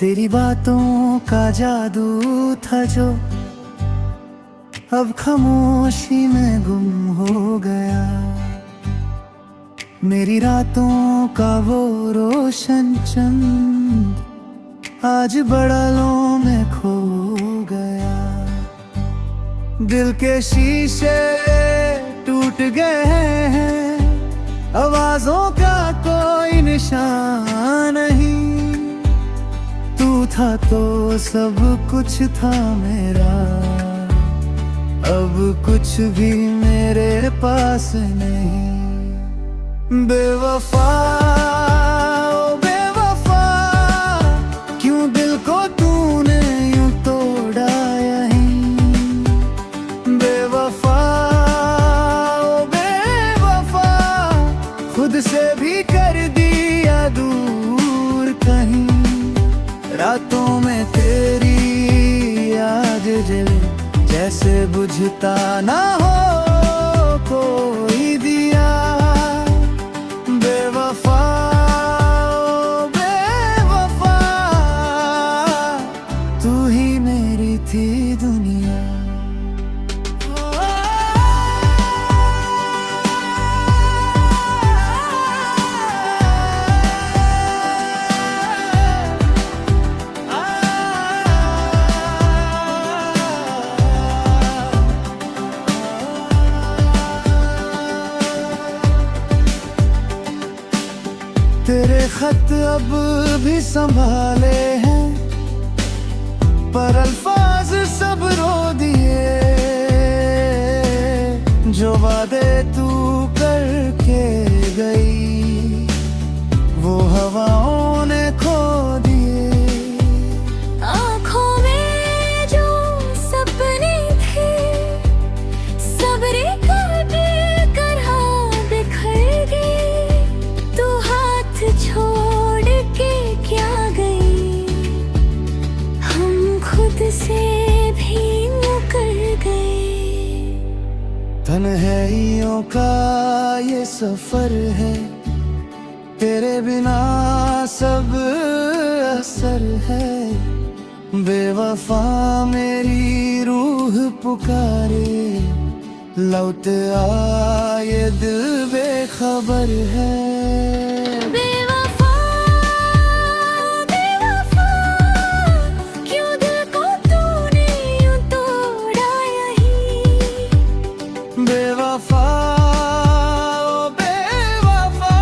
तेरी बातों का जादू था जो अब खामोशी में गुम हो गया। मेरी रातों का वो रोशन चंद आज बड़ालों में खो गया। दिल के शीशे टूट गए हैं, आवाजों का कोई निशान नहीं। तू था तो सब कुछ था मेरा, अब कुछ भी मेरे पास नहीं। बेवफा ओ बेवफा, क्यों दिल को तूने यूं तोड़ा यहीं। बेवफा ओ बेवफा, खुद से भी कर दिया दूर कहीं। रातों में तेरी याद जले जैसे बुझता ना हो कोई दिया। बेवफा ओ बेवफा, तू ही मेरी थी दुनिया। तेरे खत अब भी संभाले हैं, पर अल्फाज सब रो दिए। जो वादे तू करके गई वो हवाओं ने खो दिए। आँखों में जो सपने थे सब रेत कर बिखर गए। तू हाथ छोड़ के क्या गई, हम खुद से भी मुकर गए। तन्हाइयों का ये सफर है, तेरे बिना सब असर है। बेवफा मेरी रूह पुकारे, लौट आ ये दिल बेखबर है। बेवफा बेवफा, क्यों दिल को तूने यूं तोड़ा यहीं। बेवफा ओ बेवफा,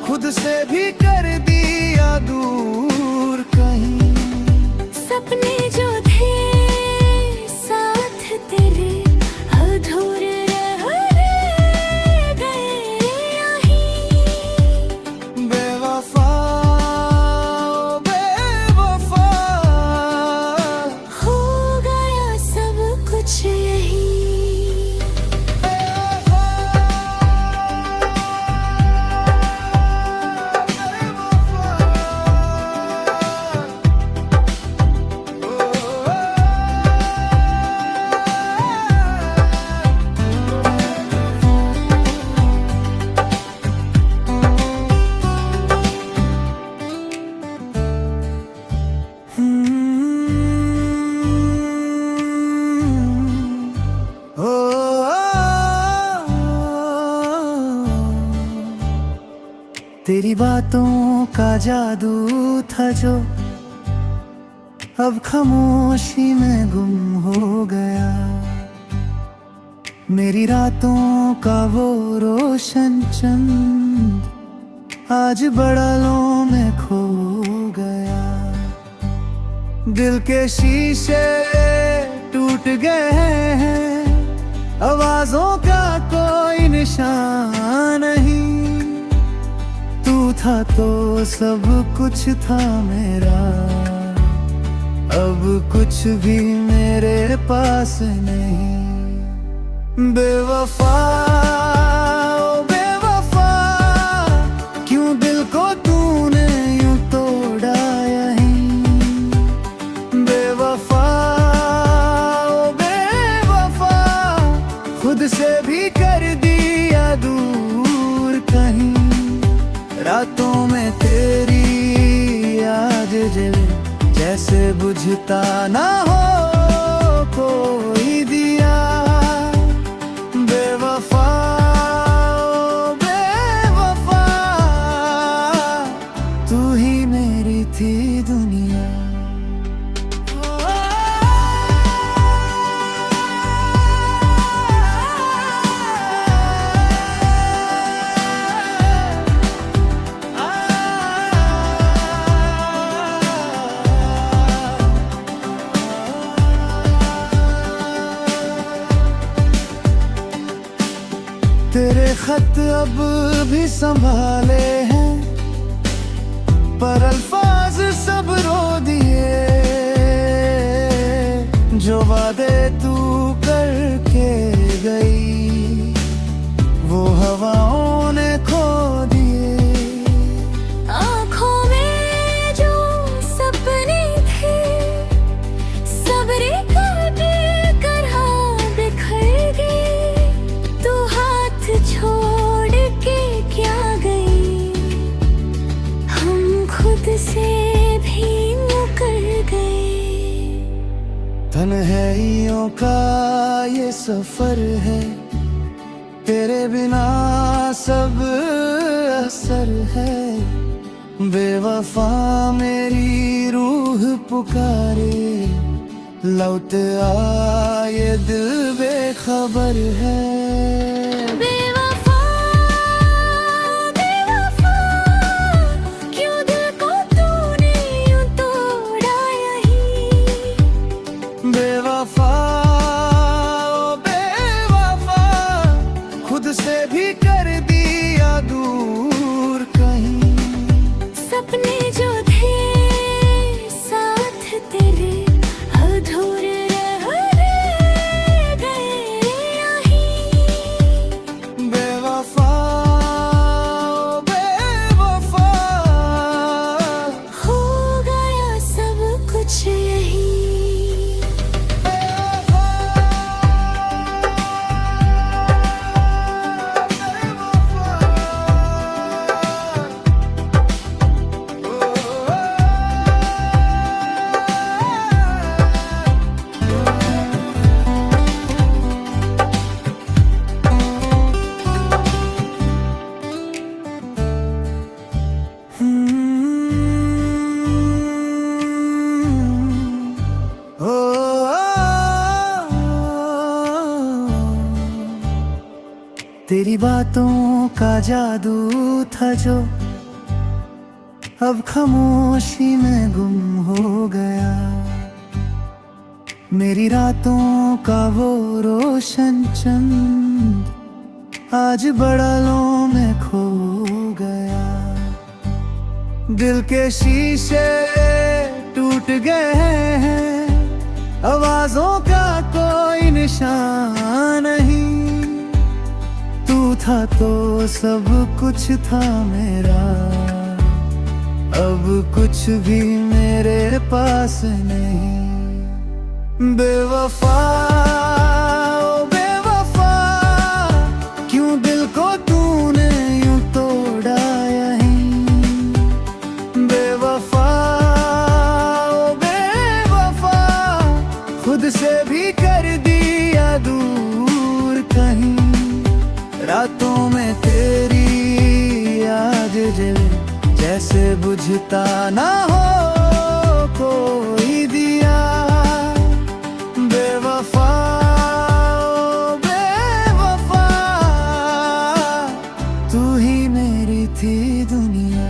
खुद से भी कर दिया दूर कहीं। सपने जो थे साथ तेरे अधूरे रह गए यहीं। बेवफा ओ बेवफा, हो गया सब कुछ यही। तेरी बातों का जादू था जो अब खामोशी में गुम हो गया। मेरी रातों का वो रोशन चंद आज बड़ालों में खो गया। दिल के शीशे टूट गए हैं, आवाजों का कोई निशान नहीं। तू था तो सब कुछ था मेरा, अब कुछ भी मेरे पास नहीं। बेवफा ओ बेवफा, क्यों दिल को तूने यूं तोड़ा यहीं। बेवफा ओ बेवफा, खुद से भी कर दिया दूर कहीं। रातों में तेरी याद जले बुझता ना हो कोई दिया। बेवफा ओ बेवफा, तू ही मेरी थी दुनिया। तेरे खत अब भी संभाले हैं, पर अल्फाज सब रो दिए। जो वादे तू करके गई, वो हवाओं ने खो दिए। आँखों में जो सपने थे, सबरे काटे कर हाँ बिखर गए। तू हाथ छोड़ के क्या गई, हम खुद से भी मुकर गए। तन्हाइयों का ये सफर है, तेरे बिना सब असर है। बेवफा मेरी रूह पुकारे, लौट आ ये दिल बेखबर है। बेवफा बेवफा, क्यों दिल को तूने यूं तोड़ा यहीं। बेवफा ओ बेवफा, खुद से भी कर दिया दूर कहीं। सपने जो थे साथ तेरे, अधूरे रह गए यहीं। बेवफा ओ बेवफा, हो गया सब कुछ यही। तेरी बातों का जादू था जो अब खामोशी में गुम हो गया। मेरी रातों का वो रोशन चंद आज बड़लों में खो गया। दिल के शीशे टूट गए हैं, आवाजों का कोई निशान नहीं। तू था तो सब कुछ था मेरा, अब कुछ भी मेरे पास नहीं। बेवफा ओ बेवफा, क्यों दिल को तूने यूं तोड़ा यहीं। बेवफा ओ बेवफा, खुद से भी कर दिया दूर कहीं। रातों में तेरी याद जले, जैसे बुझता ना हो कोई दिया। बेवफा ओ बेवफा, तू ही मेरी थी दुनिया।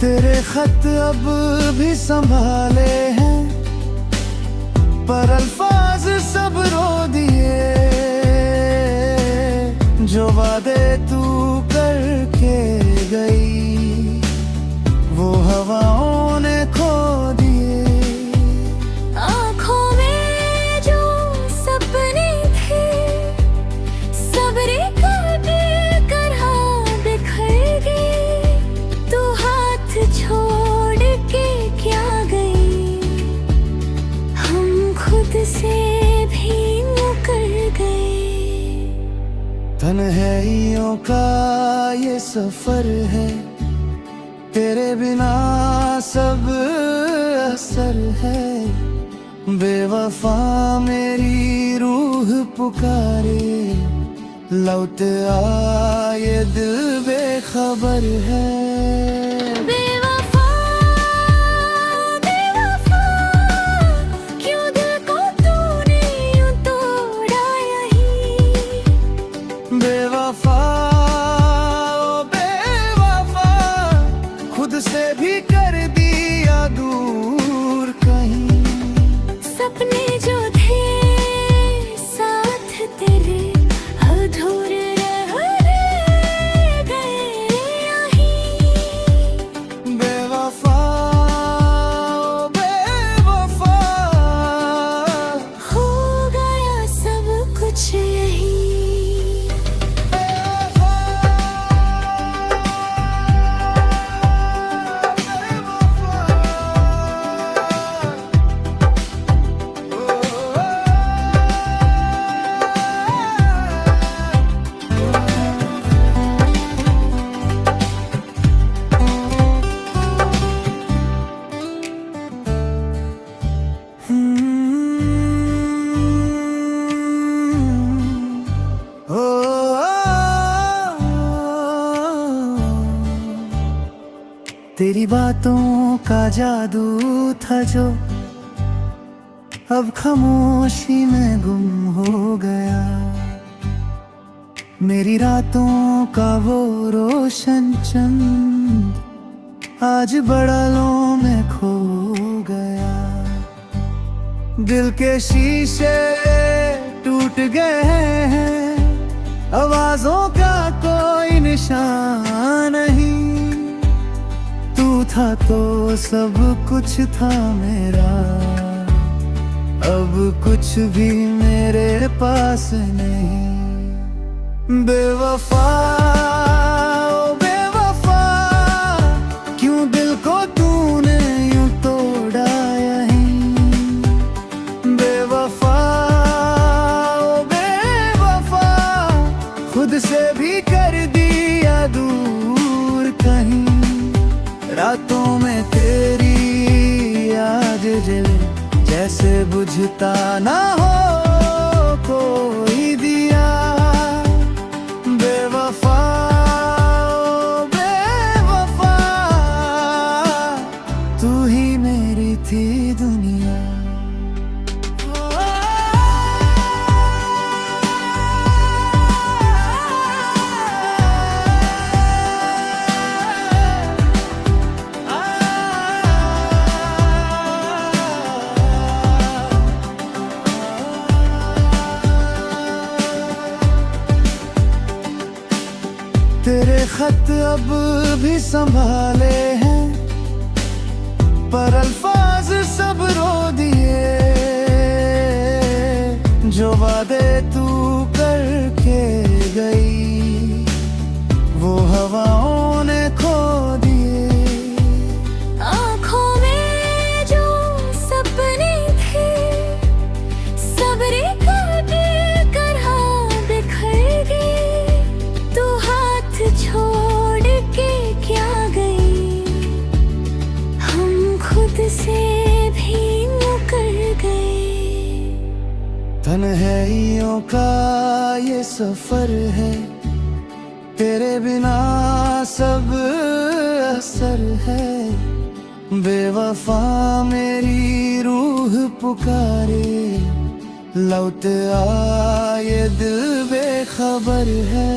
तेरे खत अब भी संभाले हैं, पर अल्फाज सब रो दिए। जो वादे तू करके गई, वो हवाओं ने खो दिए। आँखों में जो सपने थे, सबरे काटे कर तन्हाइयों का ये सफर है, तेरे बिना सब असर है। बेवफा मेरी रूह पुकारे, लौट आ ये दिल बेखबर है। बेवफा बेवफा, क्यों दिल को तूने यूं तोड़ा यहीं। बेवफा ओ बेवफा, खुद से भी कर दिया दूर कहीं। सपने जो थे साथ तेरे, अधूरे रह गए यहीं। बेवफा ओ बेवफा, हो गया सब कुछ यहीं। बेवफा, तेरी बातों का जादू था जो अब खामोशी में गुम हो गया। मेरी रातों का वो रोशन चंद आज बड़लों में खो गया। दिल के शीशे टूट गए हैं, आवाजों का कोई निशान नहीं। तू था तो सब कुछ था मेरा, अब कुछ भी मेरे पास नहीं। बेवफा ओ बेवफा, क्यों दिल को तूने यूं तोड़ा यहीं। बेवफा ओ बेवफा, खुद से भी कर दिया दूर कहीं। रातों में तेरी याद जले, जैसे बुझता ना हो कोई दिया। बेवफा ओ बेवफा, तू ही मेरी थी दुनिया। तेरे खत अब भी संभाले हैं, पर अल्फाज सब रो दिए। जो वादे तू करके गई, वो हवाओं ने खो दिए। आँखों में जो सपने थे, सबरे काटे कर बिखर गए। तू हाथ छोड़ के क्या गई, हम खुद से भी मुकर गए। तन्हाइयों का ये सफर है, तेरे बिना सब असर है। बेवफा मेरी रूह पुकारे, लौट आ ये दिल बेखबर है।